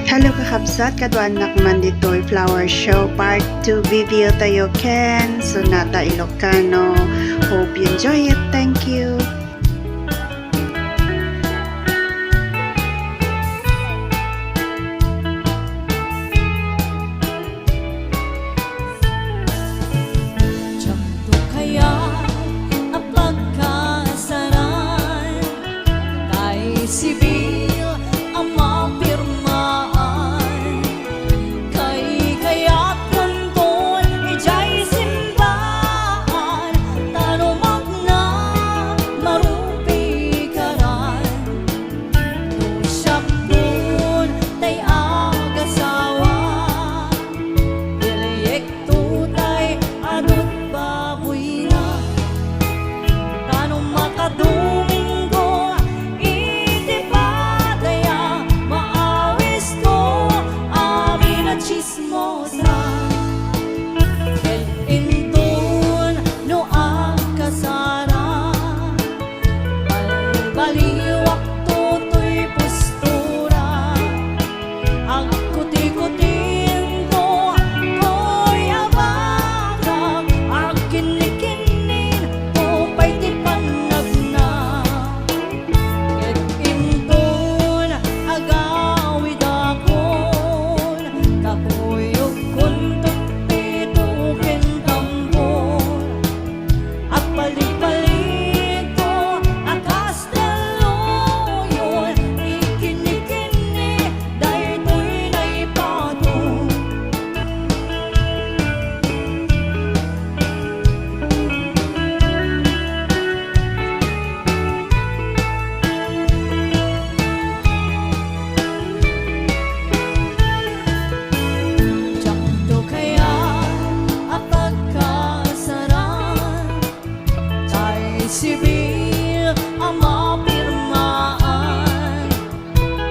Hello kakabsat, kadwanak man dito'y flower show part 2 video tayo Ken, Sonata Ilocano. Hope you enjoy it. Thank you. Sibil ang mapirmaan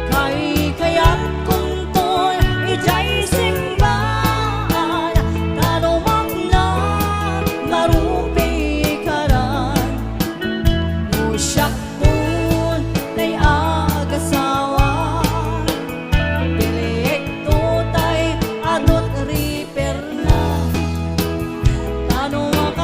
kay kaya't kung to'y ijay simbahan tanumak na marupi karan no siyak pun tay agasawa direkto tay adot riper na tanumak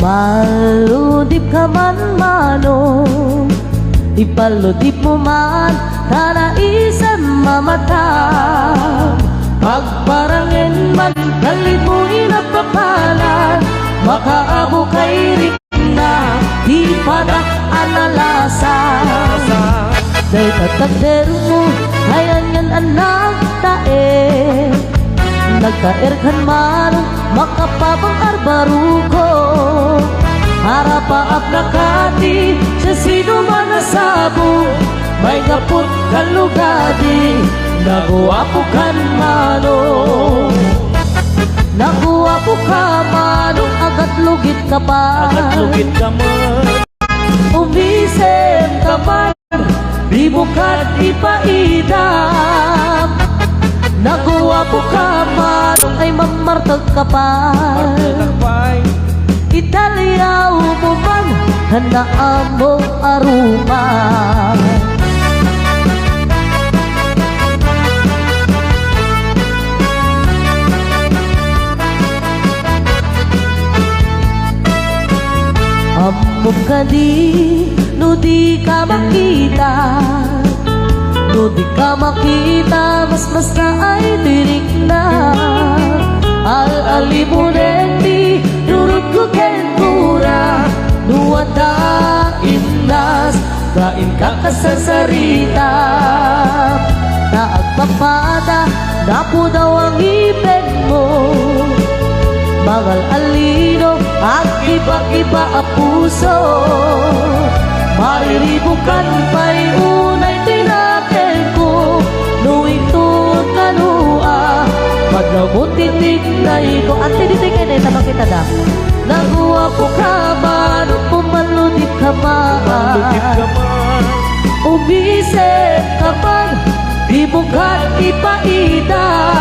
Maludip ka man manong, ipaludip mo man tanaisan mamatang. Pagparangin man kalit mo inapapalan, makaabo kay rikna di padak analasa. Day tatakder mo hayan yan anak tae, nagkaerkan man makapabang arbaruko. Harapaap na kati sa sino man nasabo, may kaput kalugadi naguwapo kan manong. Naguwapo ka manong, agat lugit ka pa. Agat lugit ka man, umisem ka man, di bukat ipaidam. Naguwapo ka manong, ay mamartag ka pa. martilakpay. Italiyaw mo man, handaan mo aruman. Amok ka di, no di ka makita. No di ka makita, mas na ay tirik na. Al-alimunin di, nurut ko kentura. Nuwada imnas, kain ka kasasarita. Naagpapada, napo daw ang ipin mo. Mangal alino at iba-iba a puso, mariribukan pa'y unay tinakel ko. Nuitun kanua, pagnamuntitig na iko. At tinitigay na ito makita na naguwapo ka man, pumaludip ka Lugit ka man, man, umisip ka man, di bukat ipaidam.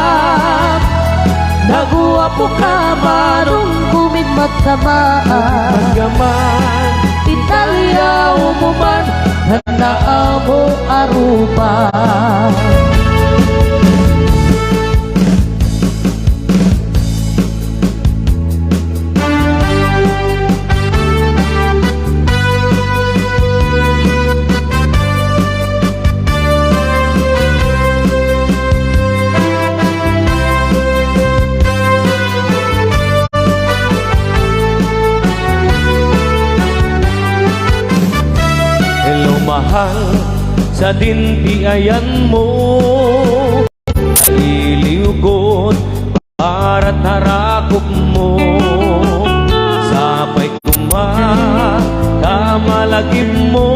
Naguwapo ka marong kumidmat ka man, magaman. Italyaw mo man, handaan mo arupan. Hello mahal, sa dintiayan mo iliugot para tarakop mo. Sapay kuma, kamalagip mo,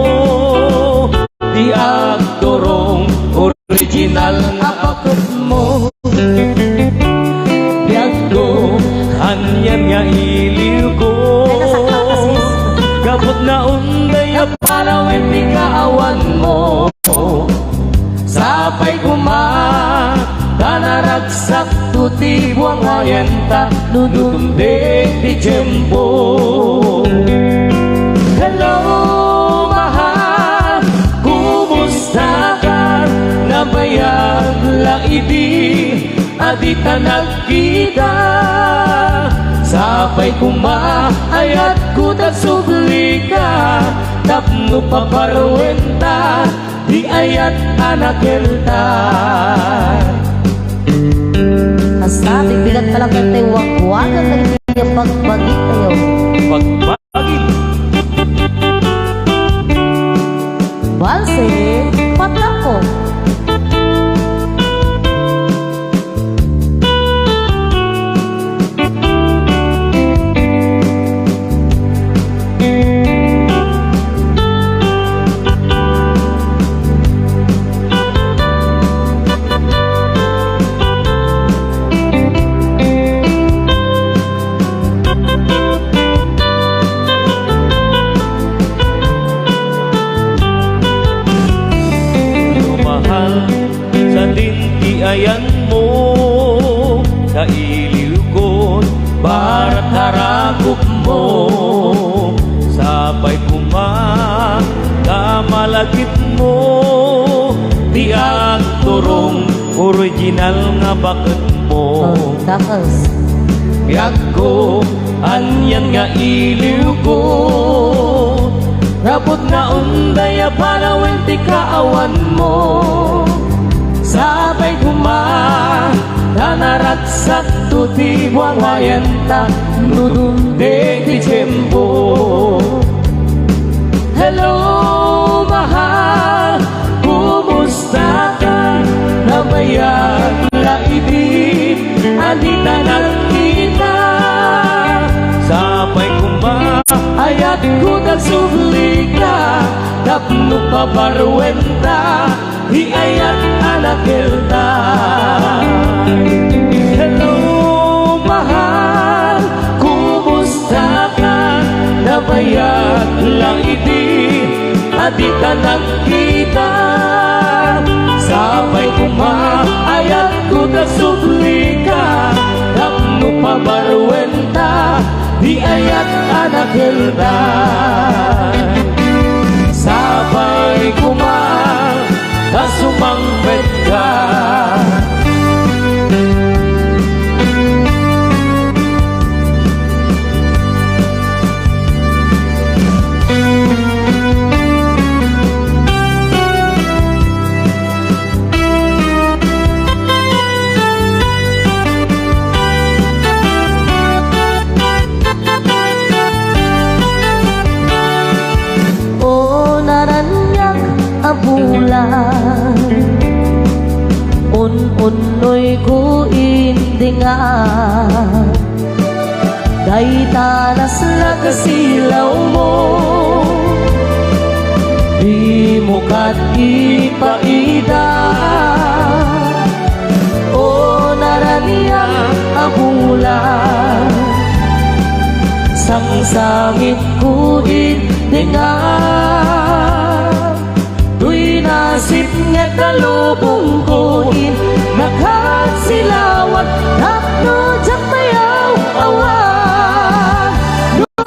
di aktorong original nga bakot mo. Biyag ko, hanyan nga iliugot, gabot na unday para hindi kaawan mo. Sapay kuma, tanaragsak tuti buwang ayanta, nutumdek di tiyempo. Hello mahal, kumusta ka? Nabayag laidi, adita nagkita. Sapay kuma, ayat ko tagsublika, tapno paparwenta, di ayat anakelta. Asabi, bilang talagang tayo wagwagan na yung pagbagi tayo. Pagbagin, Balse, patako. ayan mo sa iliw para tarakop mo sabay kuma kamalagit mo di aktorong original nga bakit mo Tapos biag ko anyan nga iliw ko. Rapot nga unday panawin ti kaawan mo. Sabay kuma tanaratsat tuti buangayan ta nudunde ti tiyempo. Hello mahal, kumusta ka? Nabayag la ibig, andita nagkita. Sabay kuma ayat ko nagsubli ka, tapno pabarwenta, di ayat anakilta. Hello mahal, kumusta ka? Nabayag lang ibig, andita nagkita. Sabay kuma ayat ko nagsubli ka, tapno pabarwenta, di ayat anak hilda. Sabay kuma kasumangpet ka. Bulan un-unoy ko indingan, day talas nagasilaw mo, di mo kat ipaida. O naraniyak abulan, sang-sangit ko indingan. Nasib nga kalubong ko nakasilawat, tapno dyak mayaw awan.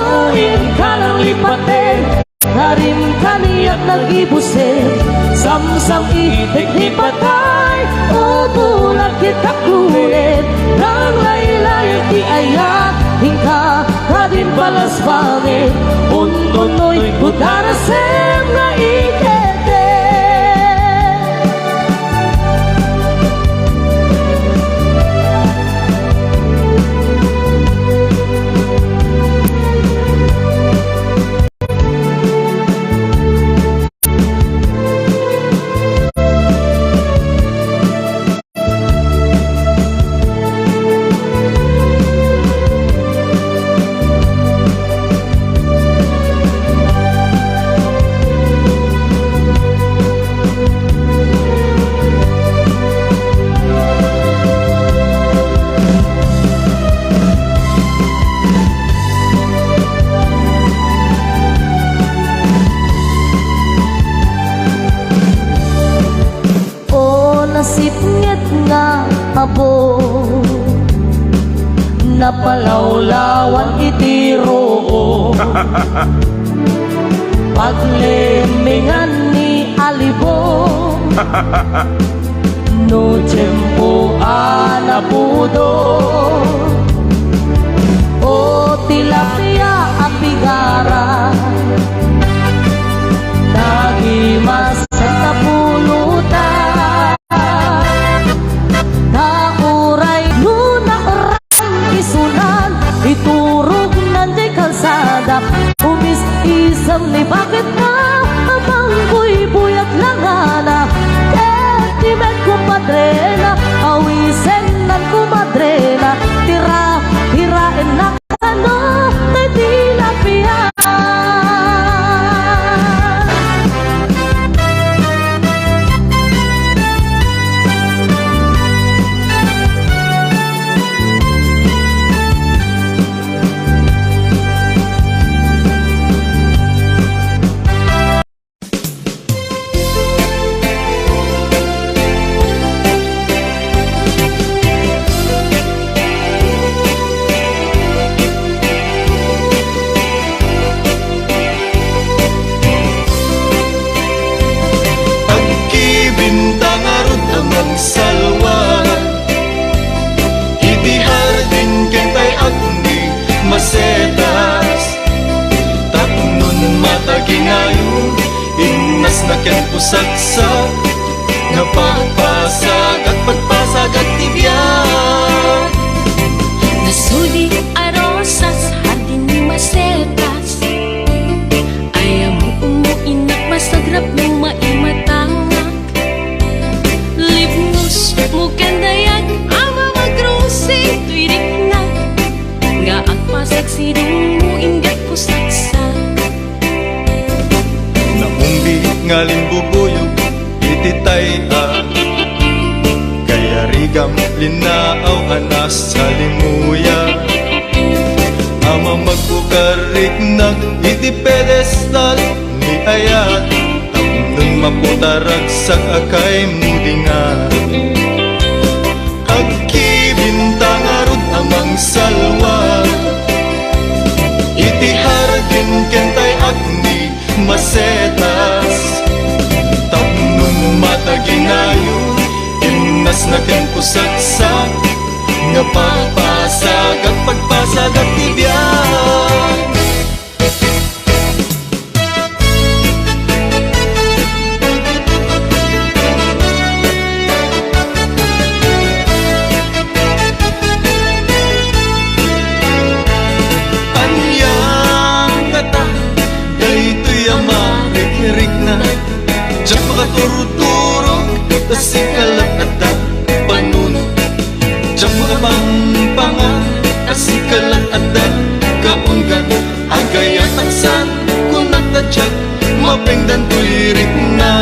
Nuin ka ng lipatin, harim ka niyak nag-ibusin, samsam itik ni patay, ubulag kita kulit, nang laylay di ayat, hingka ka din balas bangin, un-unoy budarasem na itik. Nasipngit nga abo, napalawlawan itiro, paglemingan ni alibo, no tiempo anapudo. O tilapia apigara, nagimas sa pulutan. Iturog nanday kalsada, umis-isam ni bakit na abang buy-buyat langana. Etimet kumadrena, awisen nan kumadrena, tira-tirain na kano, may tilapia. Salwa, ibihar din kentay agni, masaya. na ken pusagsak nga pagpasag at pagpasag at tibiyag. Nasuli a rosas, hardin ni masetas. Ayaw mo umuinak, masagrap mo maimatangak. Libnos mo kandayag, ama magrosing tuirik na. Nga ang pasag sidong mo ingat ko saksa. Namumbi ngalin bubuyog ititay kaya rigam linaaw anas sa limuya. Ama magbukarik ng iti pedestal ni ayat tapnon maputarag sa akay mudingan. Agkibintang arod amang salwa iti hardin kentay agni masetas tapnon mataginayo inas na ken pusagsak nga pagpasag at pagpasag at tibiyag. Anyang kata daytoy amarik-rik na diyak makaturuturo tasikalat at panunod diyak makapangpangan tasikalat at kaunggan agay at aksan kunat at diyak mapengdan tuirik na.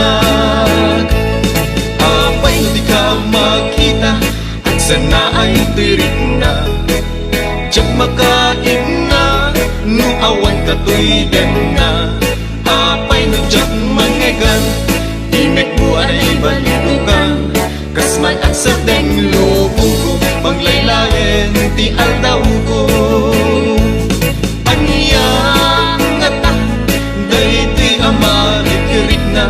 Apay di ka makita at sana ay tuirik na diyak makain na no awan ka tuiden na. Apay no diyak mangegan imek mo ay balinukan kasman at sa deng lubong ko manglaylayen ti aldaw ko. Anyang ngata dayti amarikirik na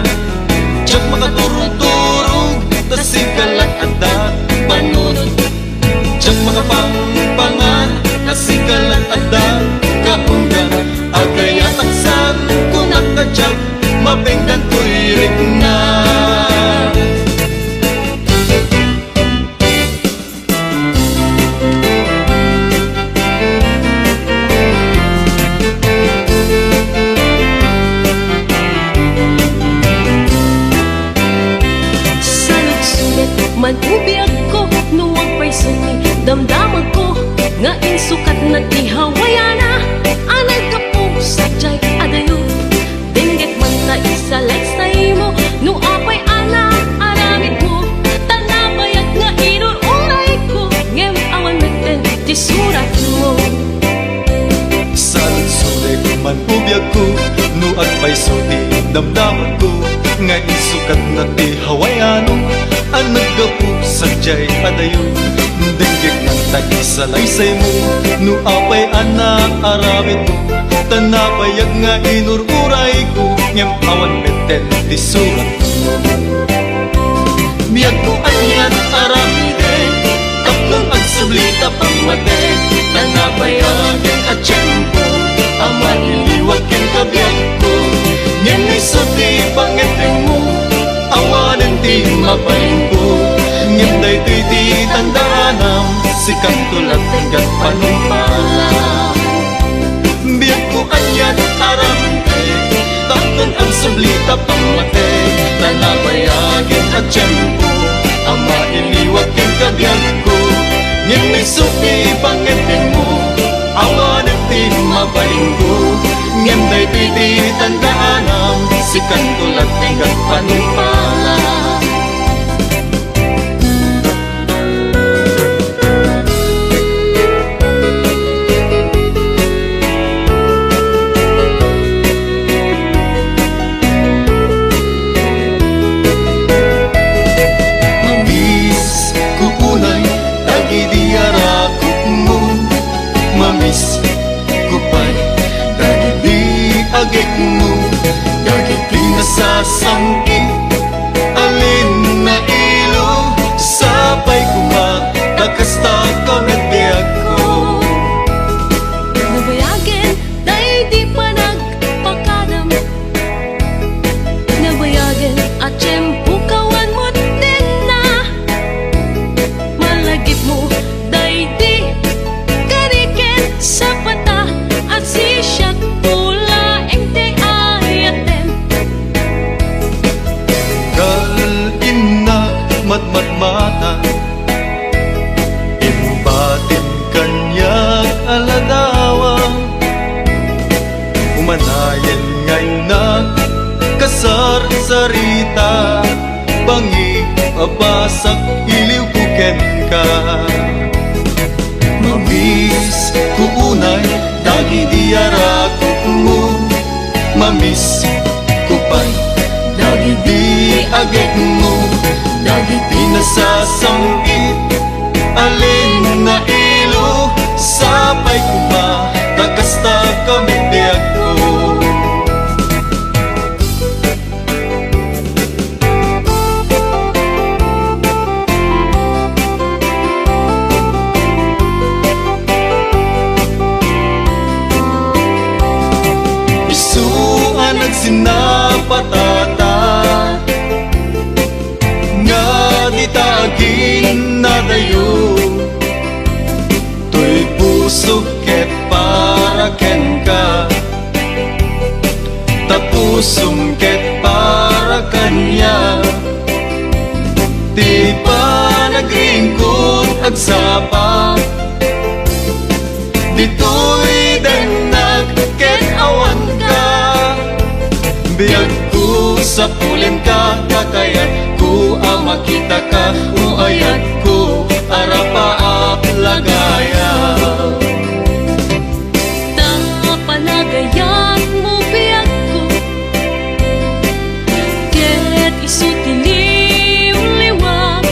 diyak makaturog-turog tasikalat at panunod diyak makapangpangan tasikalat at kaunggan agay at aksan kunak na diyak mapengdan tuirik na. Salut-sulit man ubiyag ko nuwang paisuni damdaman ko nga insukat na ihawayana anay ka po sadyay adayo dinggit man ta isalay sa imo no apay ana aramid mo tanabayag nga inuray ko ngem awan nagten ti surat mo. Salut-sulit man ubiyag ko no agpay suti damdaman ko nga isukat na ti hawayano ang naggapu sadyay adayo dinggit man ta isalaysay mo no apay ana aramid mo tanabayag nga inururay ko ngem awan meten ti surat mo. Biyag ko anyan aramide taplong agsublita pangmate tanabayagin at tiyempo ama iliwag ken kabiyag ko ngem isuti pangeteng mo awanen ti mapaling ko ngem daytoy ti tandanam sikang tulad tingkat panumpala. Biyag ko anyan aramide taplong agsublita pangmate tanabayagin at tiyempo ama iliwag ken kabiyag ko ngem isuti pangeteng mo awanen ti mapaling ko ngem daytoy ti tandanam sikang tulad tingkat panumpala. Mamis kukunay dagi arakot mo mamis kupay dagi agek mo dagi nasasangkit alin na ilo sabay kumatakasta kamet biyag ko. Nabayagin, dahil di pa nagpakadam. Nabayagin Sar-sarita Bangi abasak iliw kuken ka Mamis kuunay Dagi diara kumu Mamis kupay Dagi di agek mo Dagi di nasasanggit Alin na ilo Sapay kuma Takasta kami biag ko Sinapatata nga ditagin na dayo To'y puso ket para ken ka Tapusong ket para kanya Di pa nagringkot agsapa Dito'y denag ket awan ka Biyag ko sa pulen ka, kakayat ko ang makita ka Uayat ko, arapaap lagaya Panagayan mo biyag ko Ket isutiliw-liwag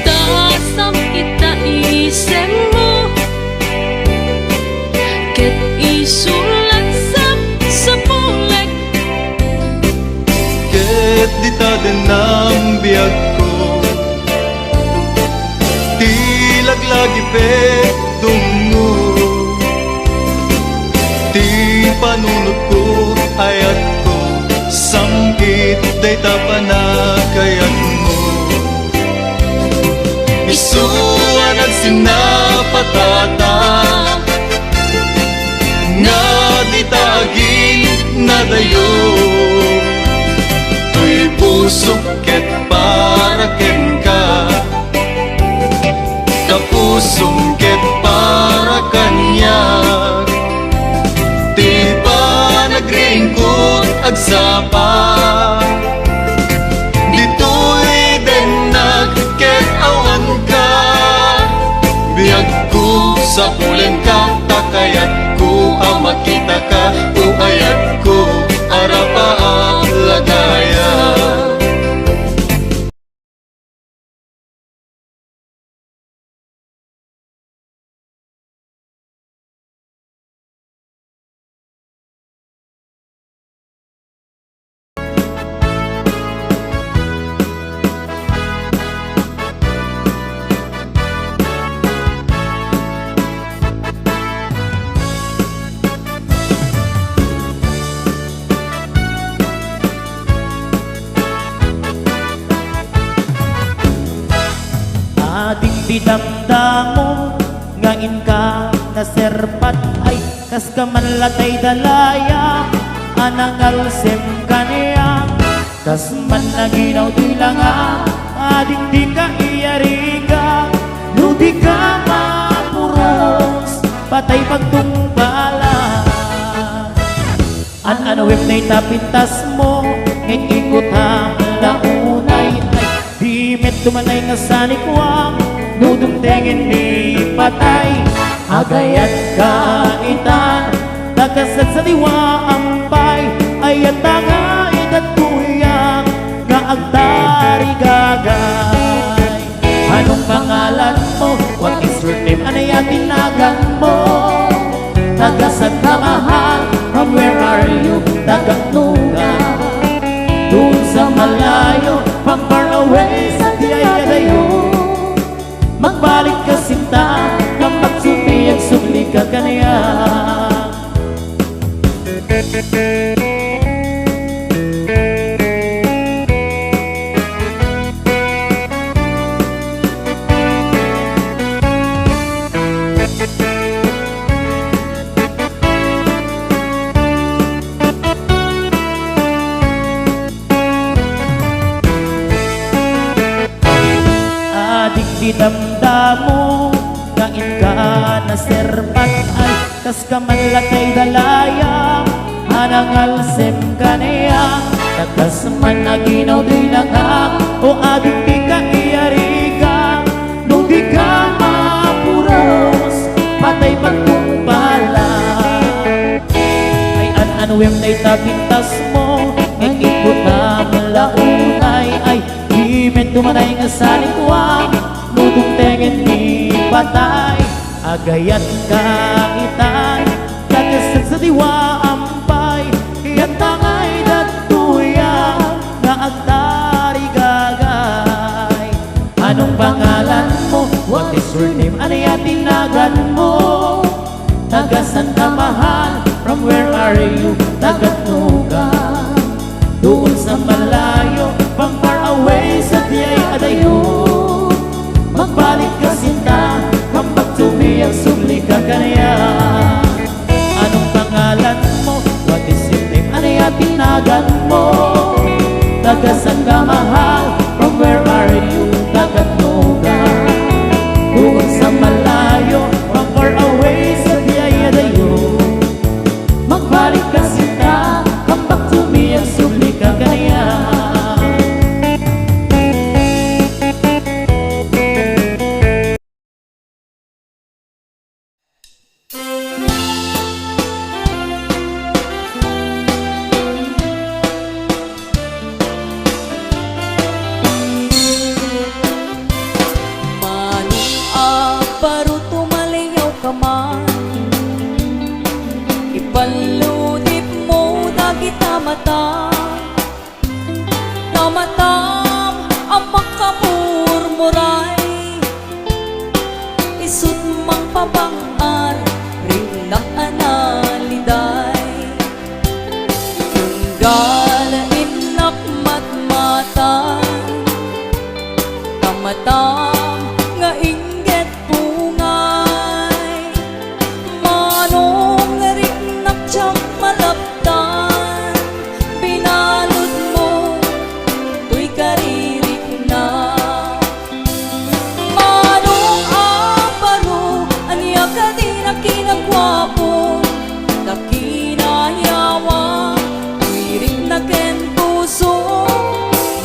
Tasam kita isem mo Ket isulat sa puleg Ket di taden ng biyag ko Tilaglagi petungmo Ti panunod ko ayat ko Sangkit day tapanakayat mo Isuan at sinapatata Nga ditagin na dayo To'y puso ket para ken ka Kapusong ket para kanya Di ba nagringkot agsapa Dito'y denag ket awan ka Biyag ko sa pulen ka Takayat ko ang makita ka Uayat ko arapa ang lagaya Ading didamdamo ngain ka na serpat ay kas ka man latay dalaya anangal sem kaniya kas man naginaw di lang ading di ka iyariga no di ka mapuros patay pagtumbala ano web na itapintas mo ngayon ikot ang launay ay di met tumanay nga sanikwang nudumtengin di patay agayat ka itan tagasad sa diwa ampay ayat nga idat tuyang nga agtari gagay anong pangalan mo what is your name anaya tinagang mo tagasad ka mahal from where are you tagatnuga doon sa malayo from far away sa diyayadayo magbalik ka sinta kapag sumiyag sumli ka kaniya Damdamo kain ka na serpat ay kas ka man latay dalaya nangalsem kanaya tatas man naginaw di langak o ading di ka iariga nung di ka mapuros patay pagkumpala ay an-anwem na itabintas mo ang ikot na malaunay ay himen tumanay nga salikwa nudong tengen ni patay agayat ka itay tagasad sa diwa ampay yan tangay dagtuya nga agtari gagay anong pangalan mo what is your name ano tinagan mo tagasan ka mahal from where are you tagatnugan doon sa malayo pang far away sa diyay adayo magbalik ka sinta come back to me ang subli ka kanaya anong pangalan mo what is your name ano tinagan mo tagasan ka mahal from where are you tagatnugan doon sa malayo pang far away sa diyay adayo magbalik ka sinta come back to me ang subli ka kanaya Baru tumalayaw ka man ipaludip mo dagit mata tamatam ang makamurmuray isut mang pabangar rinnak analiday tunggal inak matmata tamatam nga inget pungay manong rinnak tiyang malaptan binalot mo tuy karirik na manong aparo aniya ka din ang kinagwapo nakinayawa tuy rin na ken puso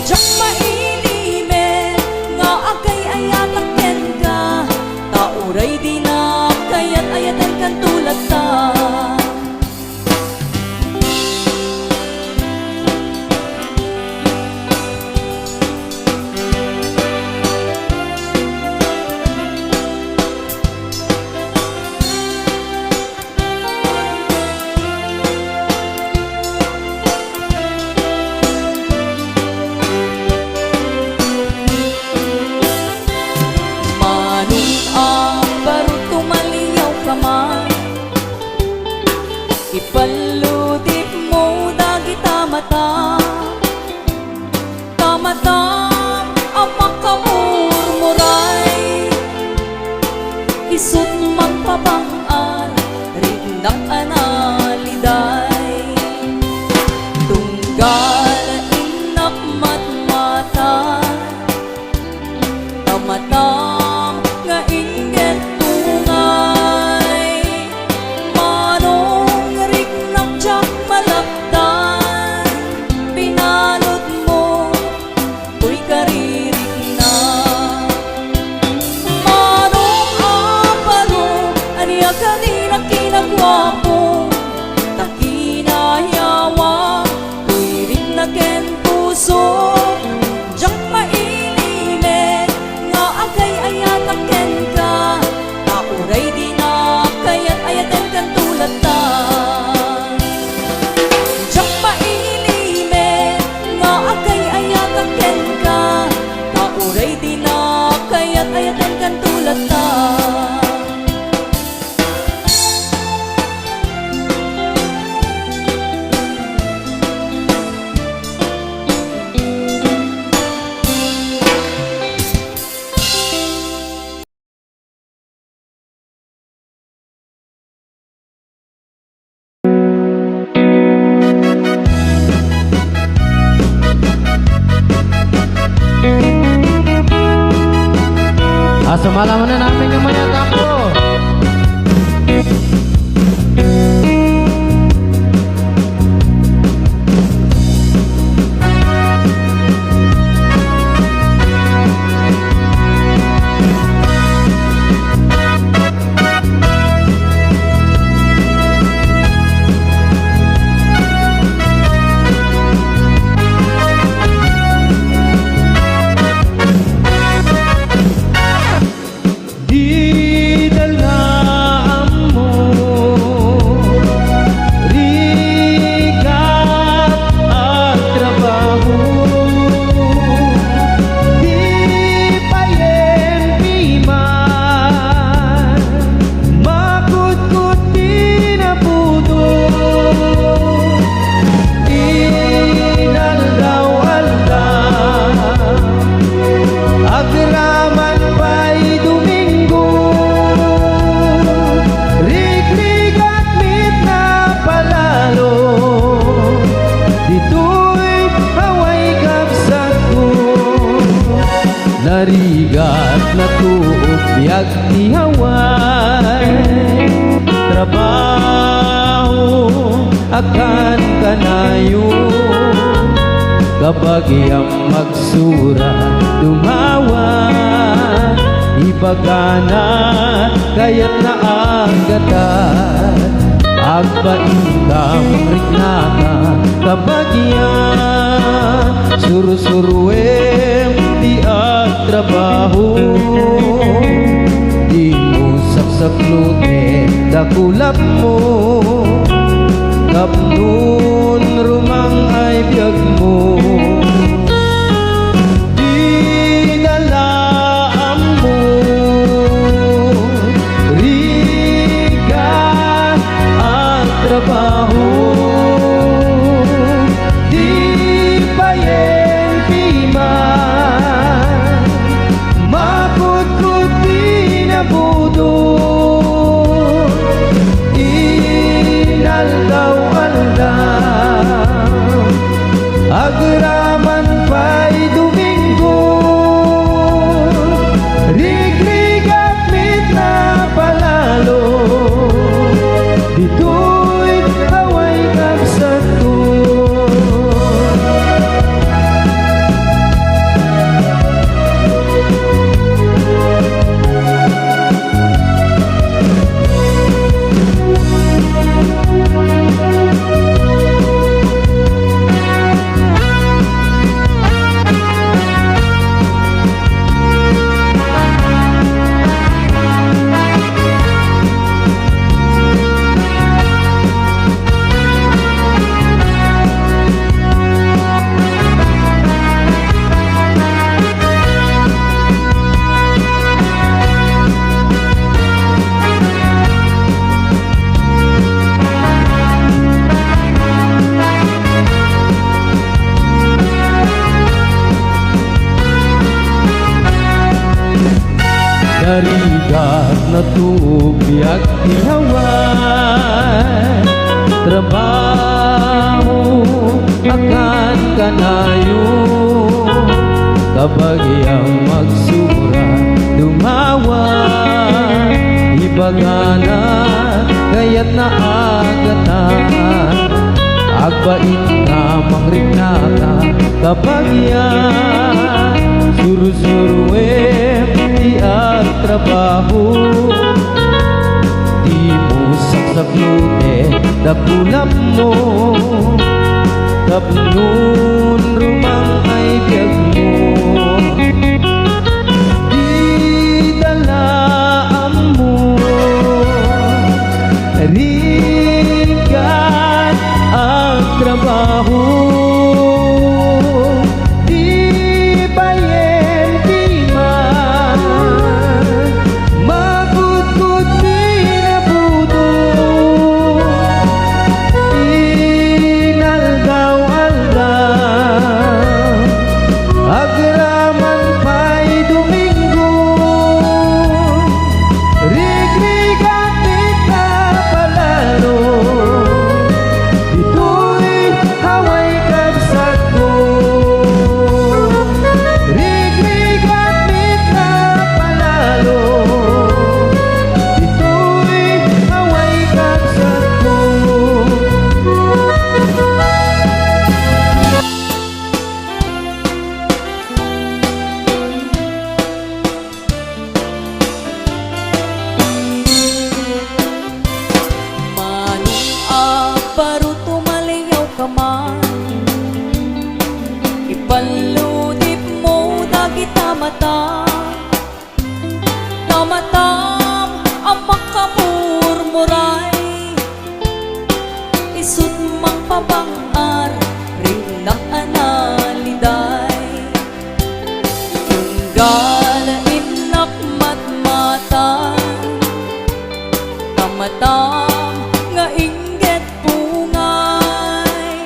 jak mailime nga agay ayatak ken ka tauray di na kayat ayatan kan tulad ta manong baru tumaliyaw ka man ipaludip mo dagit mata tamatam ang makamurmuray isut magpabangar rinnak analiday tunggal inak matmata tamatam nga inget tungay manong rinnak tiyang malaptan binalot mo tuy karirik na manong aparo aniya ka din ang kinagwapo nakinayawa tuy rin na ken puso jak mailime nga agay ayatak ken ka tauray di na kayat ayatan kan tulad ta jak mailime nga agay ayatak ken ka tauray di na kayat ayatan kan tulad ta Sumalaman na namin yung mga tapo. narigat na tuog biyag tihaway trabaho akan kanayo kabagyang magsura dumawa ibagana kayat na agatan agbaingkam riknaka kabagyan surusuruem di trabaho di mo saksaklute dakulap mo kapnun rumang ay biyag mo dinalaan mo rigat ang trabaho di payen piman makut-kut binabudon inaldaw-aldaw agraman pa'y Domingo rigrigat mit na palalo dito'y away kapsatun narigat na tubiyag ihaway trabaho akan kanayo kabagyang magsura dumawa ibagana kayat na agatan agbait na mangriknata kabagyan suru-suruem di trabaho di mo saksaklute dakulap mo kapnun rumang ay biyag mo di dalaan mo rigat ang trabaho Ipaludip mo dagit mata Tamatam ang makamurmuray Isut mang pabangar Rinang analiday Tunggal inak matmata Tamatam nga inggit pungay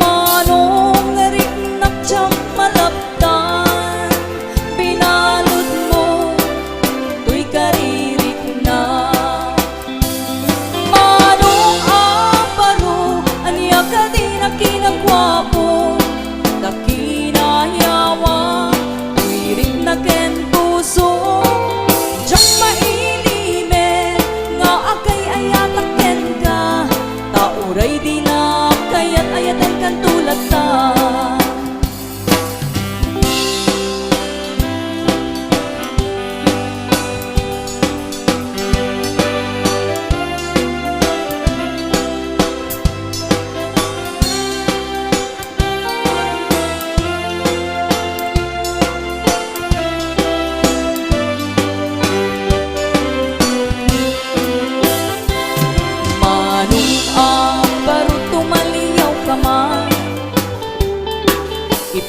Manong rinnak tiyang malaptan Binalot mo Tuy karirit na Manong aparo Aniya ka din ang kinagwapo Nakinayawa Tuy rin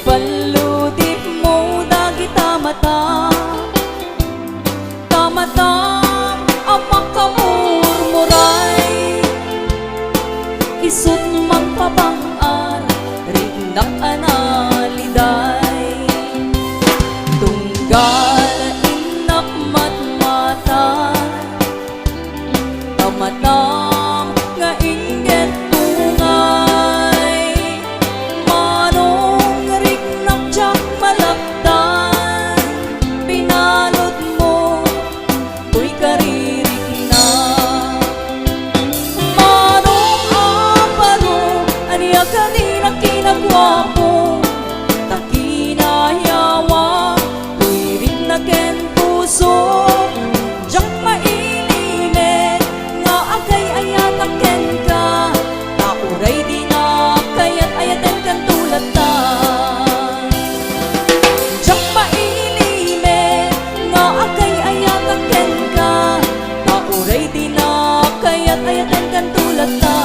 Paludip mo dagi tamata ang makamurmuray isut magpapangar rindak analiday tunggal inak matmata tamatam nga inget tungay manong riknak jak malakdan pinalot mo tuy karirik na manong apano aniya kanina kinagwapo takinayawa tuy rin na ken puso jak mailimet nga agay ayatak ken ka nauray di na kayat ayaten kan tulad ta jak mailimet nga agay ayatak ken ka nauray di na kayat ayaten kan tulad ta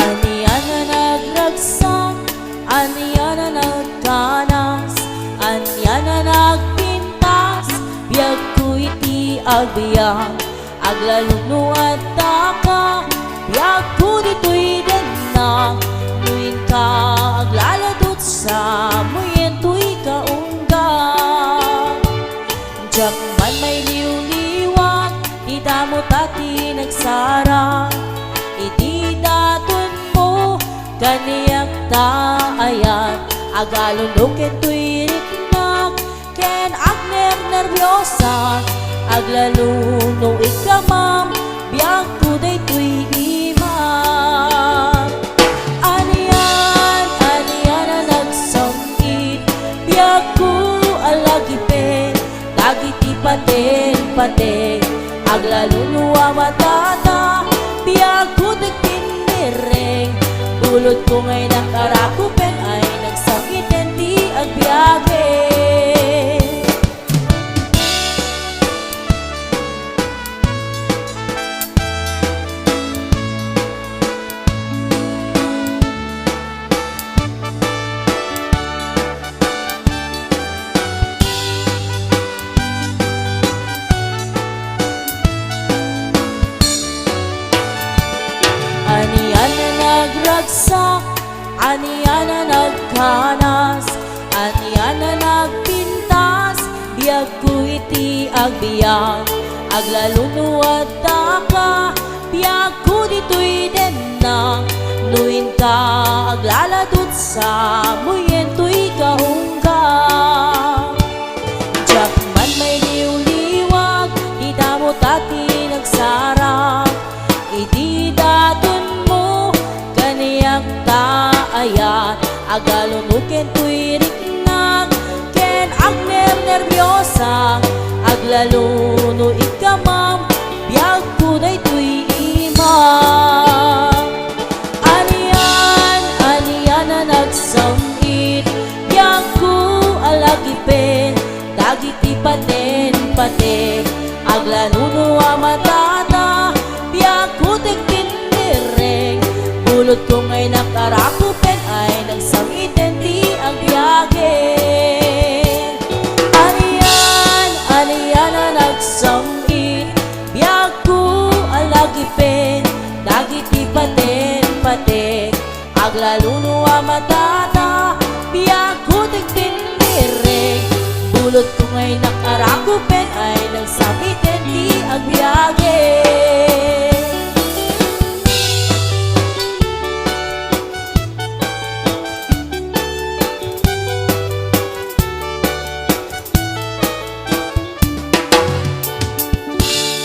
Aniya na nagragsak, aniya na nagkanas, aniya na nagpintas, biyag ko iti agbiyak, aglaluno at taka, biyag ko dito'y denang, nuin ka aglaladot sa muyen to'y kaunggang. Diyak man may liw-liwat, di damot at di nagsara, iti daton mo kaniyak taayan agalundok ken tuy riknak ken agner nervyosa aglaluno ikamam biyag ko day tuy imam aniyan na nagsangkit biyag ko alagipen dagiti paten aglaluno amatata biyag ko nagtindireng dulot ko ngay nakarakupen ay nagsakit hindi agbyage aniyan na nagragsak, aniyan na nagkanas, aniyan na nagpintas, biyag ko iti agbiyak, aglaluno at taka, biyag ko dito'y denang, nuin ka aglaladot sa muyen to'y kaunggang. Diyak man may liw-liwag, di damot at di nagsara, iti daton mo kaniyak taayat agalunuken tuy riknak ken agner nervyosa aglaluno ikamam biyag ko day tuy imam aniyan na nagsangit biyag ko alagipen dagiti paten aglaluno amatata biyag ko tigtindireng bulot ko ngay nakarakupen ay nagsangiten di ang biyage aniyan na nagsangit biyag ko alagipen dagiti paten aglaluno amatata biyag ko tigtindireng bulot ko ngay nakarakupen ay nagsangiten di ang biyage